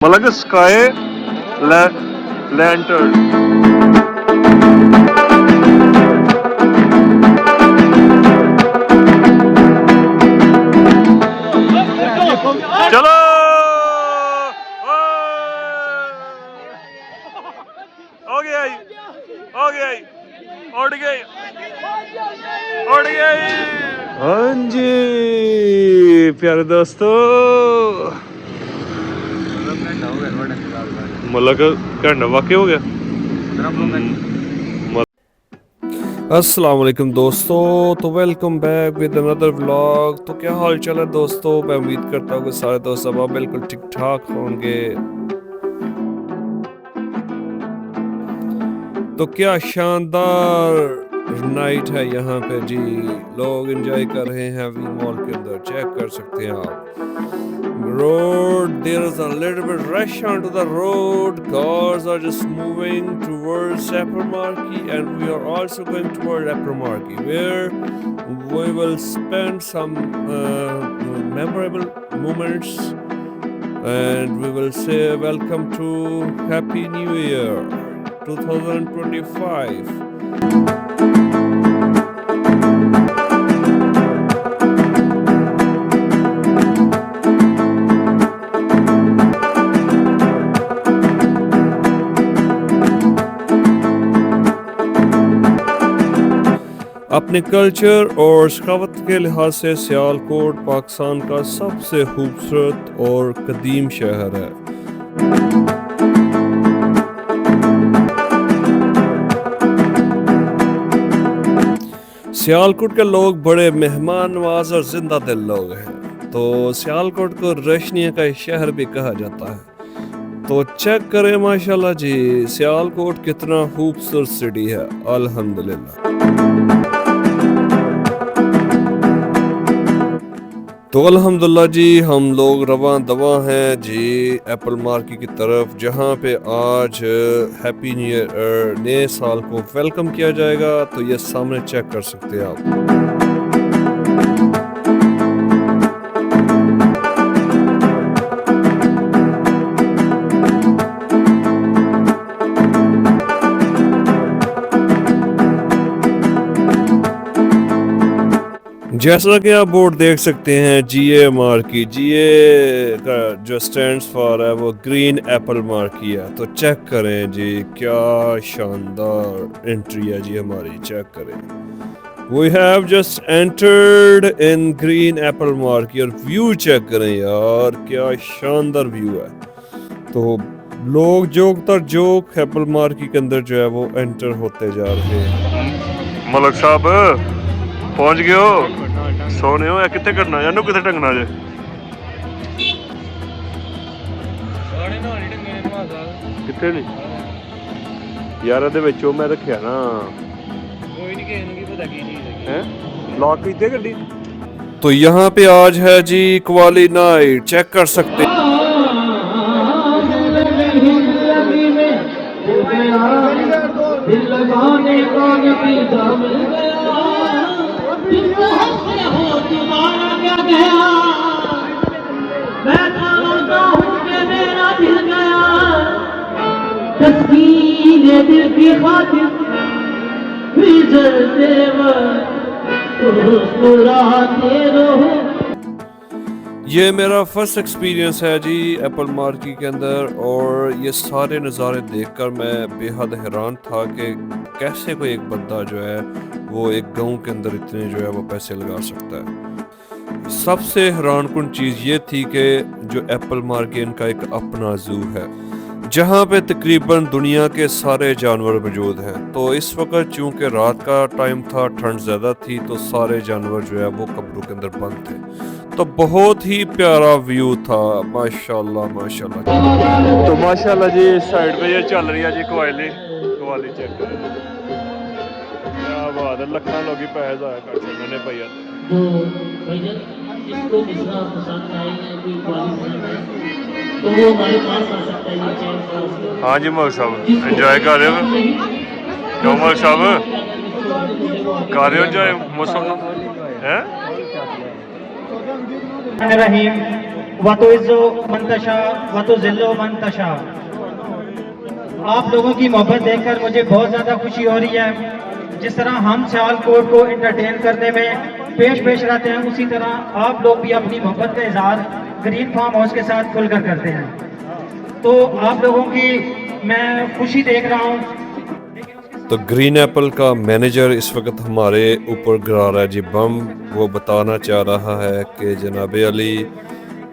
Malaga Sky Lantern. चलो हो गया उड़ गई हाँ जी प्यारे दोस्तों मतलब घंटा वाकई हो गया। अस्सलाम वालेकुम दोस्तों, तो welcome back with another vlog. तो क्या हाल चाल है दोस्तों, मैं उम्मीद करता हूँ कि सारे दोस्त अब बिल्कुल ठीक ठाक होंगे। तो क्या शानदार नाइट है यहाँ पे जी, लोग एंजॉय कर रहे हैं वी मॉल के अंदर, चेक कर सकते हैं आप। Road, there is a little bit rush onto the road. Cars are just moving towards Apple Market, and we are also going toward Apple Market, where we will spend some memorable moments, and we will say welcome to Happy New Year 2025. अपने culture और सकावत के लिहाज से सियालकोट पाकिस्तान का सबसे खूबसूरत और कदीम शहर है। सियालकोट के लोग बड़े मेहमान नवाज और जिंदा दिल लोग हैं, तो सियालकोट को रोशनियों का शहर भी कहा जाता है। तो चेक करें माशाल्लाह जी, सियालकोट कितना खूबसूरत सिटी है अल्हम्दुलिल्लाह। तो अल्हम्दुलिल्लाह जी, हम लोग रवां दवा हैं जी एप्पल मार्केट की तरफ, जहां पे आज हैप्पी न्यू ईयर नए साल को वेलकम किया जाएगा। तो ये सामने चेक कर सकते हैं आप। जैसा कि आप बोर्ड देख सकते हैं जीए मार्की, जीए का जो स्टैंड्स फॉर है वो ग्रीन एप्पल मार्की है। तो चेक करें जी, क्या शानदार एंट्री है जी हमारी, चेक करें। We have just entered in green apple marquee, और व्यू चेक करें यार, क्या शानदार व्यू है। तो लोग जोक तर जोक एप्पल मार्की के अंदर जो है वो एंटर होते जा रहे हैं। मलक साहब पहुंच गए हो, सोने हो या कितने करना या नु कितने टंगना जे कितने नहीं यार दे विचों मैं रखिया ना कोई नहीं, किसी को पता की चीज है लॉक कीते गड्डी। तो यहाँ पे आज है जी कवाली नाइट, चेक कर सकते हैं। दिल की खातिर ये मेरा फर्स्ट एक्सपीरियंस है जी एप्पल मार्केट के अंदर, और ये सारे नज़ारे देखकर मैं बेहद हैरान था कि कैसे कोई एक बंदा जो है वो एक गांव के अंदर इतने जो है वो पैसे लगा सकता है। सबसे हैरानकुन चीज़ ये थी कि जो एप्पल मार्केट का एक अपना जू है, जहाँ पे तकरीबन दुनिया के सारे जानवर मौजूद हैं। तो इस वक्त चूंकि रात का टाइम था, ठंड ज़्यादा थी, तो सारे जानवर जो है वो कब्रों के अंदर बंद थे। तो बहुत ही प्यारा व्यू था माशाल्लाह माशाल्लाह। तो माशाल्लाह जी साइड पे ये चल रही है जी कवाली चेक करें, क्या बात है, लखना लोग पैसे जाया कर सकते हैं भैया। जिसको मिसरा पसंद आएगी, तो वो हमारे पास आ सकता है ये चैन। हाँ जी मलिक साहब एंजॉय कर रहे हो, क्यों मलिक साहब कर रहे हो एंजॉय मौसम है। वतुइज़्ज़ु मंतशा वतुज़िल्लु मंतशा। आप लोगों की मोहब्बत देखकर मुझे बहुत ज़्यादा खुशी हो रही है। जिस तरह हम सियालकोट को इंटरटेन करने में पेश रहते हैं, उसी तरह आप लोग भी अपनी मोहब्बत का इजहार ग्रीन फार्म हाउस के साथ खुलकर करते हैं। तो आप लोगों की मैं खुशी देख रहा हूँ। तो ग्रीन एप्पल का मैनेजर इस वक्त हमारे ऊपर गिरा रहा है जी बम। वो बताना चाह रहा है कि जनाब अली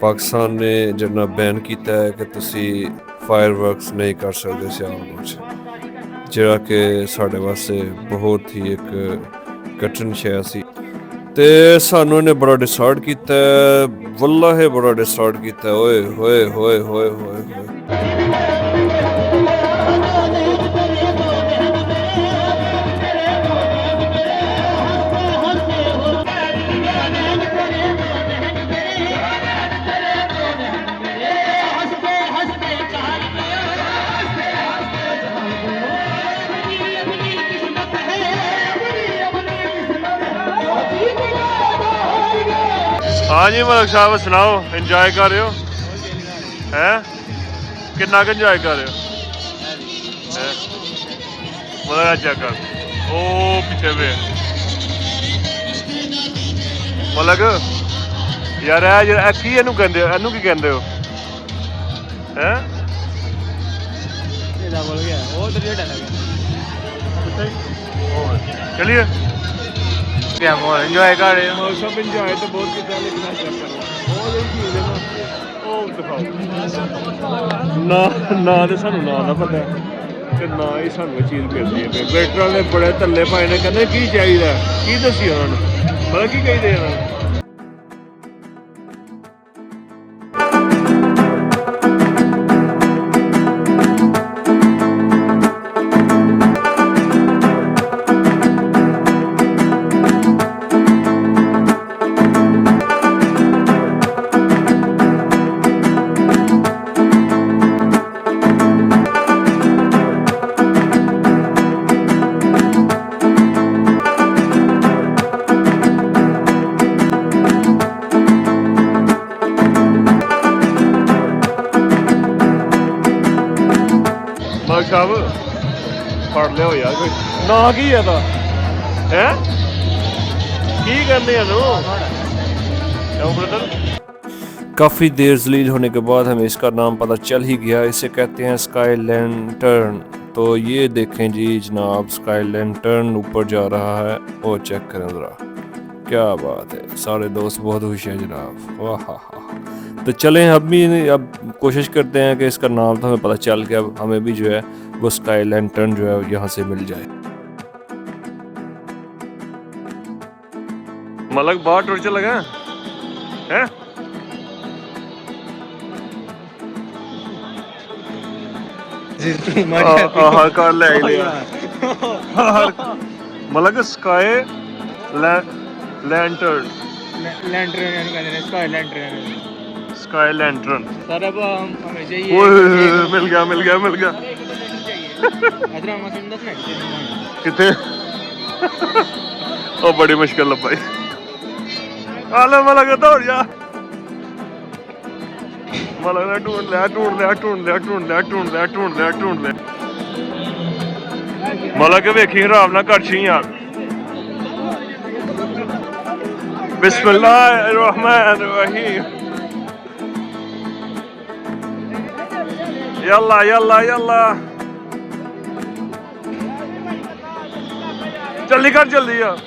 पाकिस्तान ने जनाब बैन किया है कि तुसी फायरवर्क्स नहीं कर सकते सियालकोट च, जिहड़ा कि साडे वास्ते बहुत ही एक कठिन शय सी ते सानू ने बड़ा डिसाइड किया है, वल्लाह बड़ा डिसाइड किया। ओए होए होए होए होए होए हाँ जी मलक साहब सुनाओ, इंजॉय कर रहे हो हैं? कितना क इंजॉय कर रहे हो? मलक चेक कर, ओ पीछे पे मलक यार की इनू कहते इनू की कहते हो हैं? चलिए इंजॉय कर रहे हो? सब इंजॉय तो बहुत किया, लेकिन ना ना तो सानू ना ना पता ते ना ही सानू चीज़ मिलती है। वेटर ने बड़े धल्ले पाए ने, कहते की चाहिए की दसी उन्होंने, मतलब की कही देना। साहब फड़ लिया यार, कोई ना की है हैं की करने ब्रदर। काफ़ी देर जलील होने के बाद हमें इसका नाम पता चल ही गया। इसे कहते हैं स्काई लैंटर्न। तो ये देखें जी जनाब, स्काई लैंटर्न ऊपर जा रहा है। वो चेक करें ज़रा, क्या बात है। सारे दोस्त बहुत खुश हैं जनाब, वाह हा हा। तो चलें अब कोशिश करते हैं कि इसका नाम तो हमें पता चल गया, अब हमें भी जो है वो स्काई लैंटर्न जो है यहाँ से मिल जाए। मलक बाहर टूर चला गया हैं? कर ले मलक sky lantern sky lantern sir. अब हमेशा ही मिल गया कितने ओ बड़ी मुश्किल लभाई। आले मलक दौड़ जा, मलक ढूंढ ले मलक वेखी आराम ना करछी यार। बिस्मिल्लाहिर्रहमानिर्रहीम। यल्ला यल्ला यल्ला जल्दी कर जल्दी यार।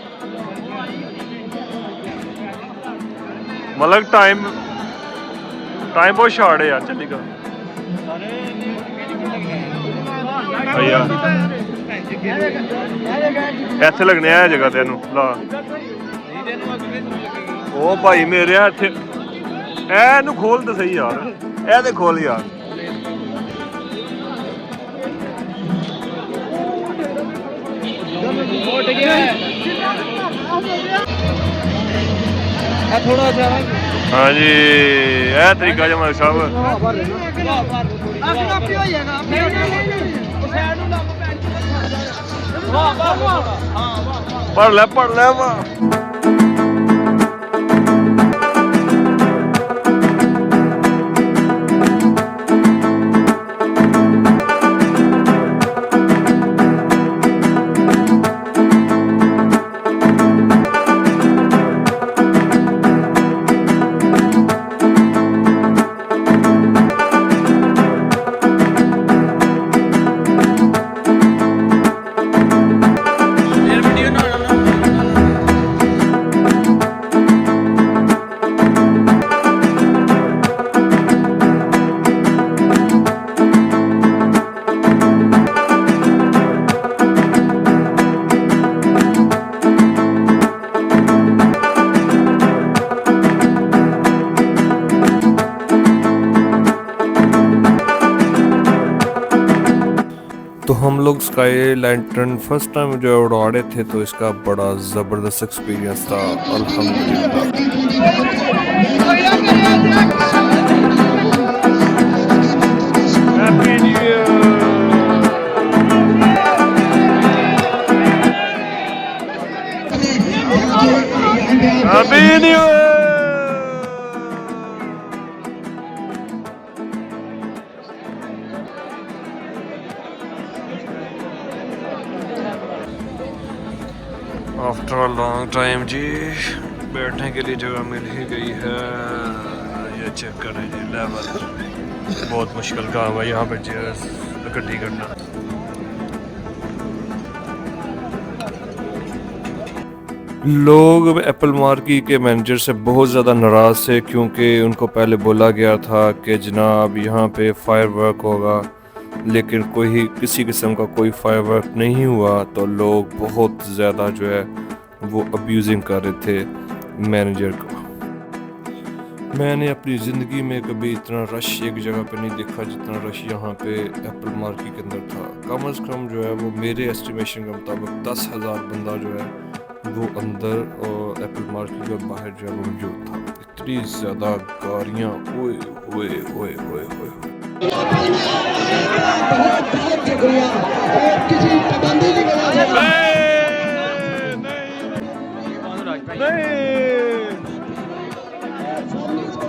मलक टाइम बहुत शॉर्ट है यार, जल्दी कर भैया। ਇੱਥੇ ਲੱਗਣੇ ਆ ਜਗ੍ਹਾ ਤੇ ਇਹਨੂੰ ਲਾ। ਉਹ ਭਾਈ ਮੇਰੇ ਇੱਥੇ ਇਹਨੂੰ ਖੋਲ ਤੇ ਸਹੀ ਯਾਰ, ਇਹ ਤੇ ਖੋਲ ਯਾਰ। थोड़ा सा हाँ जी, यह तरीका जो मलिक साहब पढ़ ले वाह। तो हम लोग स्काई लैंटर्न फर्स्ट टाइम जो है उड़ा थे, तो इसका बड़ा ज़बरदस्त एक्सपीरियंस था अल्हम्दुलिल्लाह। Happy new year. Happy new year. After a long time जी बैठने के लिए जगह मिल ही गई है। ये चेक करें जी लेवल, बहुत मुश्किल काम है यहाँ पे चेयर्स इकट्ठी करना। लोग एप्पल मार्की के मैनेजर से बहुत ज़्यादा नाराज़ थे, क्योंकि उनको पहले बोला गया था कि जनाब यहाँ पे फायरवर्क होगा, लेकिन किसी किस्म का कोई फायरवर्क नहीं हुआ। तो लोग बहुत ज़्यादा जो है वो अब्यूजिंग कर रहे थे मैनेजर को। मैंने अपनी ज़िंदगी में कभी इतना रश एक जगह पे नहीं देखा जितना रश यहाँ पे एप्पल मार्की के अंदर था। कम अज़ कम जो है वो मेरे एस्टिमेशन के मुताबिक 10,000 बंदा जो है वो अंदर और एप्पल मार्केट के बाहर जो है वो मौजूद था। इतनी ज़्यादा गाड़ियाँ, ओए ओए ओए ओए ओए।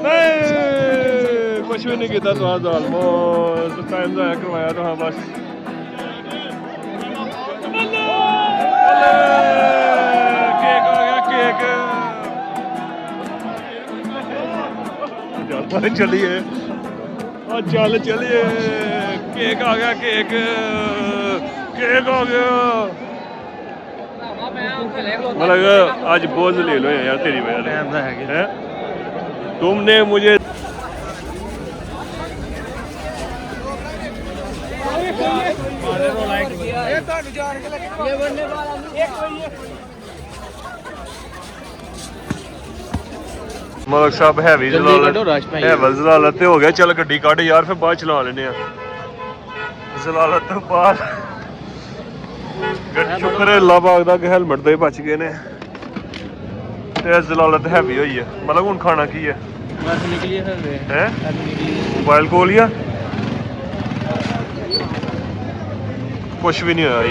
नहीं कुछ भी नहीं किया तो आज ऑलमोस्ट टाइम ज़ाया करवाया तो हाँ बस। चलिए चल चलिए, केक आ गया, केक केक आ गया। मतलब आज बोझ ले लो यार तेरी वजह से। तुमने मुझे मलक साहब हैवी जलालत हो गया। चल गड्डी कट यार, फिर बाद चला लेने जलालत तो बाद। शुक्र है अल्लाह पाक दा कि हेलमेट तो बच गए ने, ते जलालत हैवी होई है। मतलब हुन खाना की है? मोबाइल कोल ही कुछ भी नहीं होया।